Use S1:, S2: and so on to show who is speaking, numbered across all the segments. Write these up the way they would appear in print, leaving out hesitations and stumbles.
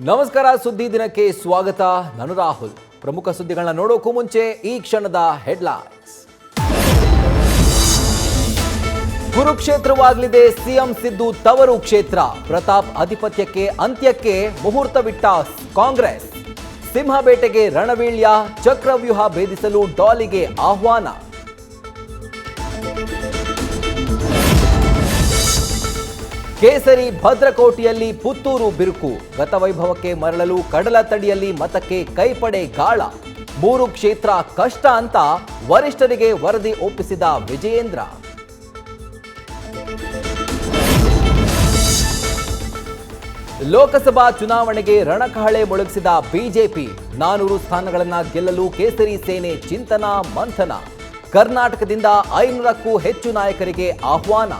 S1: ನಮಸ್ಕಾರ, ಸುದ್ದಿ ದಿನಕ್ಕೆ ಸ್ವಾಗತ. ನಾನು ರಾಹುಲ್. ಪ್ರಮುಖ ಸುದ್ದಿಗಳನ್ನ ನೋಡೋಕ್ಕೂ ಮುಂಚೆ ಈ ಕ್ಷಣದ ಹೆಡ್ಲೈನ್ಸ್. ಕುರುಕ್ಷೇತ್ರವಾಗಲಿದೆ ಸಿಎಂ ಸಿದ್ದು ತವರು ಕ್ಷೇತ್ರ. ಪ್ರತಾಪ್ ಅಧಿಪತ್ಯಕ್ಕೆ ಅಂತ್ಯಕ್ಕೆ ಮುಹೂರ್ತವಿಟ್ಟ ಕಾಂಗ್ರೆಸ್. ಸಿಂಹಬೇಟೆಗೆ ರಣವೀಳ್ಯ, ಚಕ್ರವ್ಯೂಹ ಭೇದಿಸಲು ಡಾಲಿಗೆ ಆಹ್ವಾನ. ಕೇಸರಿ ಭದ್ರಕೋಟೆಯಲ್ಲಿ ಪುತ್ತೂರು ಬಿರುಕು. ಗತವೈಭವಕ್ಕೆ ಮರಳಲು ಕಡಲ ತಡಿಯಲ್ಲಿ ಮತಕ್ಕೆ ಕೈಪಡೆ ಗಾಳ. 3 ಕ್ಷೇತ್ರ ಕಷ್ಟ ಅಂತ ವರಿಷ್ಠರಿಗೆ ವರದಿ ಒಪ್ಪಿಸಿದ ವಿಜಯೇಂದ್ರ. ಲೋಕಸಭಾ ಚುನಾವಣೆಗೆ ರಣಕಹಳೆ ಮೊಳಗಿಸಿದ ಬಿಜೆಪಿ. 400 ಸ್ಥಾನಗಳನ್ನು ಗೆಲ್ಲಲು ಕೇಸರಿ ಸೇನೆ ಚಿಂತನ ಮಂಥನ. ಕರ್ನಾಟಕದಿಂದ 500ಕ್ಕೂ ಹೆಚ್ಚು ನಾಯಕರಿಗೆ ಆಹ್ವಾನ.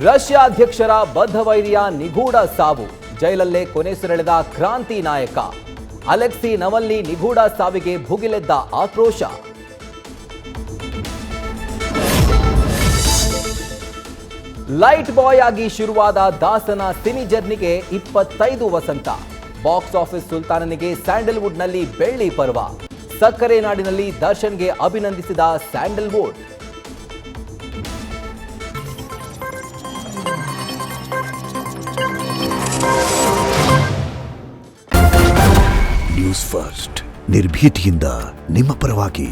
S1: ರಷ್ಯಾ ಅಧ್ಯಕ್ಷರ ಬದ್ಧವೈರಿಯ ನಿಗೂಢ ಸಾವು. ಜೈಲಲ್ಲೇ ಕೊನೆಯುಸಿರೆಳೆದ ಕ್ರಾಂತಿ ನಾಯಕ. ಅಲೆಕ್ಸಿ ನವಲ್ನಿ ನಿಗೂಢ ಸಾವಿಗೆ ಭುಗಿಲೆದ್ದ ಆಕ್ರೋಶ. ಲೈಟ್ ಬಾಯ್ ಆಗಿ ಶುರುವಾದ ದಾಸನ ಸಿನಿ ಜರ್ನಿಗೆ 25 ವಸಂತ. ಬಾಕ್ಸ್ ಆಫೀಸ್ ಸುಲ್ತಾನನಿಗೆ ಸ್ಯಾಂಡಲ್ವುಡ್ನಲ್ಲಿ ಬೆಳ್ಳಿ ಪರ್ವ. ಸಕ್ಕರೆ ನಾಡಿನಲ್ಲಿ ದರ್ಶನ್ಗೆ ಅಭಿನಂದಿಸಿದ ಸ್ಯಾಂಡಲ್ವುಡ್.
S2: ನ್ಯೂಸ್ ಫಸ್ಟ್, ನಿರ್ಭೀತಿಯಿಂದ ನಿಮ್ಮ ಪರವಾಗಿ.